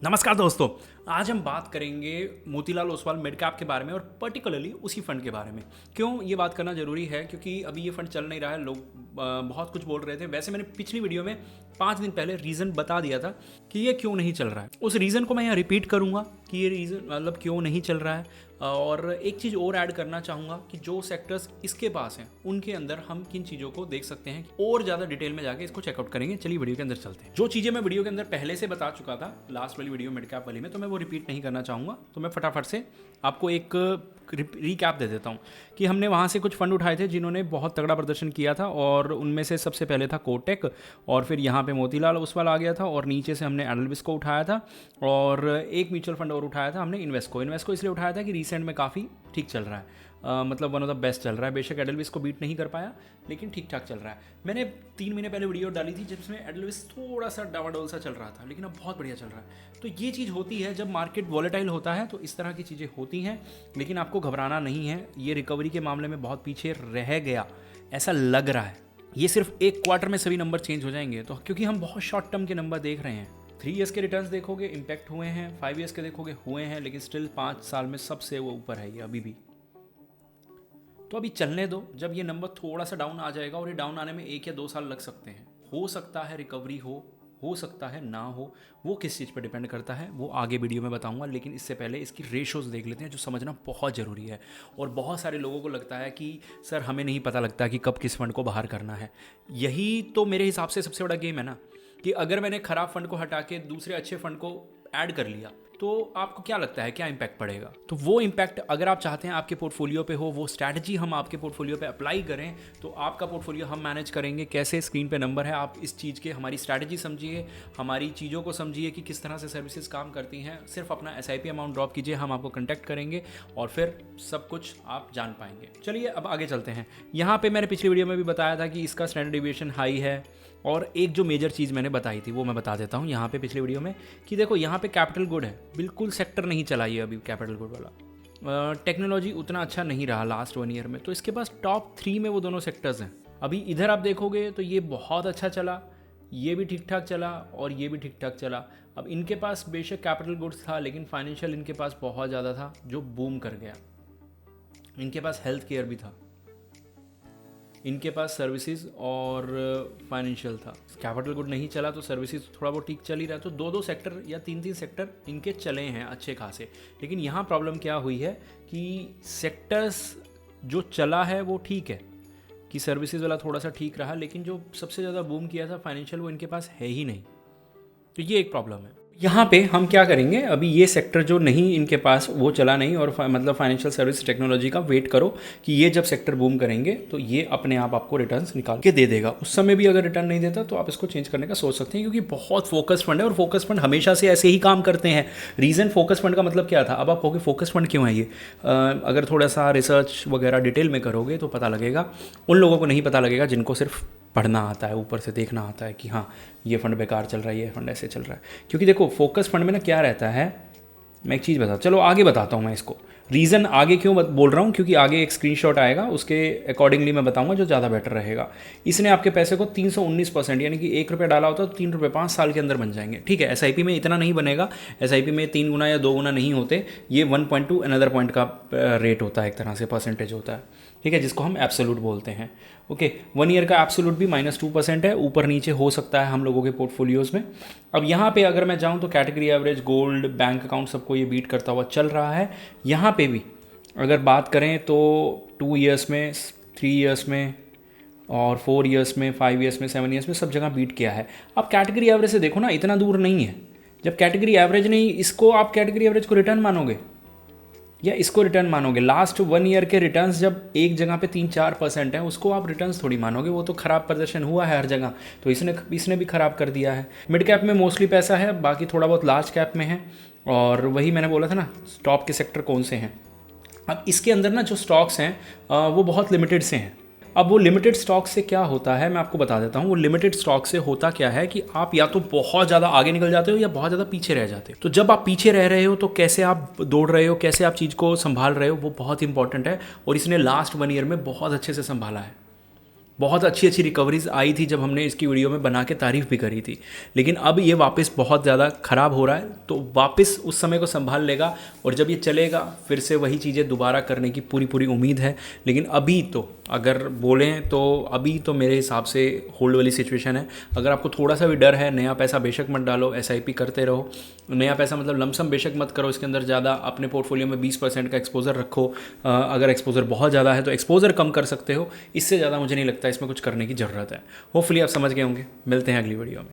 नमस्कार दोस्तों। आज हम बात करेंगे मोतीलाल ओसवाल मिड कैप के बारे में और पर्टिकुलरली उसी फंड के बारे में। क्यों ये बात करना ज़रूरी है? क्योंकि अभी ये फंड चल नहीं रहा है। लोग बहुत कुछ बोल रहे थे। वैसे मैंने पिछली वीडियो में 5 दिन पहले रीज़न बता दिया था कि ये क्यों नहीं चल रहा है। उस रीज़न को मैं यहाँ रिपीट करूँगा कि ये रीज़न मतलब क्यों नहीं चल रहा है। और एक चीज़ और ऐड करना चाहूँगा कि जो सेक्टर्स इसके पास हैं उनके अंदर हम किन चीज़ों को देख सकते हैं और ज़्यादा डिटेल में जाके इसको चेकआउट करेंगे। चलिए वीडियो के अंदर चलते हैं। जो चीज़ें मैं वीडियो के अंदर पहले से बता चुका था लास्ट वाली वीडियो मिड कैप वाली में, तो मैं वो रिपीट नहीं करना चाहूँगा। तो मैं फटाफट से आपको एक रिकैप दे देता हूँ कि हमने वहाँ से कुछ फंड उठाए थे जिन्होंने बहुत तगड़ा प्रदर्शन किया था, और उनमें से सबसे पहले था कोटक, और फिर यहाँ पे मोतीलाल ओसवाल आ गया था, और नीचे से हमने एडलविस को उठाया था, और एक म्यूचुअल फंड और उठाया था हमने इन्वेस्को इसलिए उठाया था कि रिसेंट में काफ़ी ठीक चल रहा है। मतलब वन ऑफ द बेस्ट चल रहा है। बेशक एडलविस को बीट नहीं कर पाया लेकिन ठीक ठाक चल रहा है। मैंने 3 महीने पहले वीडियो डाली थी जिसमें एडलविस थोड़ा सा डावाडोल सा चल रहा था, लेकिन अब बहुत बढ़िया चल रहा है। तो ये चीज़ होती है जब मार्केट वॉलेटाइल होता है, तो इस तरह की चीज़ें होती हैं, लेकिन आपको घबराना नहीं है। ये रिकवरी के मामले में बहुत पीछे रह गया ऐसा लग रहा है। ये सिर्फ एक क्वार्टर में सभी नंबर चेंज हो जाएंगे, तो क्योंकि हम बहुत शॉर्ट टर्म के नंबर देख रहे हैं। 3 ईयर्स के रिटर्न्स देखोगे इम्पैक्ट हुए हैं, 5 ईयर्स के देखोगे हुए हैं, लेकिन स्टिल 5 साल में सबसे वो ऊपर है ये अभी भी। तो अभी चलने दो। जब ये नंबर थोड़ा सा डाउन आ जाएगा, और ये डाउन आने में 1 या 2 साल लग सकते हैं, हो सकता है रिकवरी हो सकता है ना हो। वो किस चीज़ पर डिपेंड करता है वो आगे वीडियो में बताऊंगा, लेकिन इससे पहले इसकी रेशोज़ देख लेते हैं जो समझना बहुत ज़रूरी है। और बहुत सारे लोगों को लगता है कि सर हमें नहीं पता लगता कि कब किस फंड को बाहर करना है। यही तो मेरे हिसाब से सबसे बड़ा गेम है ना, कि अगर मैंने ख़राब फंड को हटा के दूसरे अच्छे फंड को ऐड कर लिया तो आपको क्या लगता है क्या इम्पैक्ट पड़ेगा? तो वो इम्पैक्ट अगर आप चाहते हैं आपके पोर्टफोलियो पे हो, वो स्ट्रैटेजी हम आपके पोर्टफोलियो पे अप्लाई करें, तो आपका पोर्टफोलियो हम मैनेज करेंगे। कैसे? स्क्रीन पे नंबर है, आप इस चीज़ के हमारी स्ट्रैटेजी समझिए, हमारी चीज़ों को समझिए कि किस तरह से सर्विसेज काम करती हैं। सिर्फ अपना SIP अमाउंट ड्रॉप कीजिए, हम आपको कंटेक्ट करेंगे और फिर सब कुछ आप जान पाएंगे। चलिए अब आगे चलते हैं। यहाँ पर मैंने पिछली वीडियो में भी बताया था कि इसका स्टैंडर्ड डिविएशन हाई है, और एक जो मेजर चीज़ मैंने बताई थी वो मैं बता देता हूँ यहाँ पे पिछले वीडियो में, कि देखो यहाँ पे कैपिटल गुड है, बिल्कुल सेक्टर नहीं चलाइए अभी कैपिटल गुड वाला। टेक्नोलॉजी उतना अच्छा नहीं रहा लास्ट 1 ईयर में, तो इसके पास टॉप 3 में वो दोनों सेक्टर्स हैं। अभी इधर आप देखोगे तो ये बहुत अच्छा चला, ये भी ठीक ठाक चला, और ये भी ठीक ठाक चला। अब इनके पास बेशक कैपिटल गुड्स था, लेकिन फाइनेंशियल इनके पास बहुत ज़्यादा था जो बूम कर गया। इनके पास हेल्थ केयर भी था, इनके पास सर्विसेज और फाइनेंशियल था। कैपिटल गुड नहीं चला तो सर्विसेज थोड़ा बहुत ठीक चल ही रहा। तो 2-2 सेक्टर या 3-3 सेक्टर इनके चले हैं अच्छे खासे। लेकिन यहाँ प्रॉब्लम क्या हुई है कि सेक्टर्स जो चला है वो ठीक है, कि सर्विसेज वाला थोड़ा सा ठीक रहा, लेकिन जो सबसे ज़्यादा बूम किया था फाइनेंशियल, वो इनके पास है ही नहीं। तो ये एक प्रॉब्लम है। यहाँ पे हम क्या करेंगे, अभी ये सेक्टर जो नहीं इनके पास वो चला नहीं, और मतलब फाइनेंशियल सर्विस टेक्नोलॉजी का वेट करो कि ये जब सेक्टर बूम करेंगे तो ये अपने आप आपको रिटर्न्स निकाल के दे देगा। उस समय भी अगर रिटर्न नहीं देता तो आप इसको चेंज करने का सोच सकते हैं, क्योंकि बहुत फोकस फंड है, और फोकस फंड हमेशा से ऐसे ही काम करते हैं। रीज़न फोकस फंड का मतलब क्या था? अब आप कहोगे फोकस फंड क्यों है ये? अगर थोड़ा सा रिसर्च वगैरह डिटेल में करोगे तो पता लगेगा। उन लोगों को नहीं पता लगेगा जिनको सिर्फ पढ़ना आता है, ऊपर से देखना आता है कि हाँ ये फंड बेकार चल रहा है, ये फंड ऐसे चल रहा है। क्योंकि देखो फोकस फंड में ना क्या रहता है, मैं एक चीज़ चलो आगे बताता हूँ मैं इसको। रीज़न आगे क्यों बोल रहा हूँ, क्योंकि आगे एक स्क्रीनशॉट आएगा, उसके अकॉर्डिंगली मैं बताऊंगा जो ज़्यादा बेटर रहेगा। इसने आपके पैसे को 319%, यानी कि 1 रुपये डाला होता तो 3 रुपये 5 साल के अंदर बन जाएंगे। ठीक है, SIP में इतना नहीं बनेगा, SIP में 3 गुना या 2 गुना नहीं होते, ये 1.2 अनदर पॉइंट का रेट होता है, एक तरह से परसेंटेज होता है। ठीक है, जिसको हम एब्सोल्यूट बोलते हैं। ओके, 1 ईयर का एब्सोल्यूट भी -2% है, ऊपर नीचे हो सकता है हम लोगों के पोर्टफोलियोज़ में। अब यहाँ पे अगर मैं जाऊँ तो category average, gold, bank account सबको ये बीट करता हुआ चल रहा है। यहाँ पे भी अगर बात करें तो 2 ईयर्स में, 3 ईयर्स में, और 4 ईयर्स में, 5 ईयर्स में, 7 ईयर्स में सब जगह बीट किया है। अब कैटेगरी एवरेज से देखो ना, इतना दूर नहीं है। जब कैटेगरी एवरेज नहीं, इसको आप कैटेगरी एवरेज को रिटर्न मानोगे या इसको रिटर्न मानोगे? लास्ट 1 ईयर के रिटर्न्स जब एक जगह पे 3-4% है, उसको आप रिटर्न्स थोड़ी मानोगे। वो तो खराब प्रदर्शन हुआ है हर जगह, तो इसने भी खराब कर दिया है। मिड कैप में मोस्टली पैसा है, बाकी थोड़ा बहुत लार्ज कैप में है, और वही मैंने बोला था ना टॉप के सेक्टर कौन से हैं। अब इसके अंदर ना जो स्टॉक्स हैं वो बहुत लिमिटेड से हैं। अब वो लिमिटेड स्टॉक से क्या होता है मैं आपको बता देता हूँ। वो लिमिटेड स्टॉक से होता क्या है कि आप या तो बहुत ज़्यादा आगे निकल जाते हो या बहुत ज़्यादा पीछे रह जाते हो। तो जब आप पीछे रह रहे हो तो कैसे आप दौड़ रहे हो, कैसे आप चीज़ को संभाल रहे हो, वो बहुत इंपॉर्टेंट है, और इसने लास्ट 1 ईयर में बहुत अच्छे से संभाला है। बहुत अच्छी अच्छी रिकवरीज आई थी जब हमने इसकी वीडियो में बना के तारीफ़ भी करी थी, लेकिन अब ये वापस बहुत ज़्यादा ख़राब हो रहा है, तो वापस उस समय को संभाल लेगा और जब ये चलेगा फिर से वही चीज़ें दोबारा करने की पूरी पूरी उम्मीद है। लेकिन अभी तो अगर बोलें तो अभी तो मेरे हिसाब से होल्ड वाली सिचुएशन है। अगर आपको थोड़ा सा भी डर है, नया पैसा बेशक मत डालो, एसआईपी करते रहो। नया पैसा मतलब लमसम बेशक मत करो, इसके अंदर ज़्यादा अपने पोर्टफोलियो में 20% का एक्सपोजर रखो। अगर एक्सपोजर बहुत ज़्यादा है तो एक्सपोजर कम कर सकते हो, इससे ज़्यादा मुझे नहीं लगता इसमें कुछ करने की ज़रूरत है। होपफुली आप समझ गए होंगे। मिलते हैं अगली वीडियो में।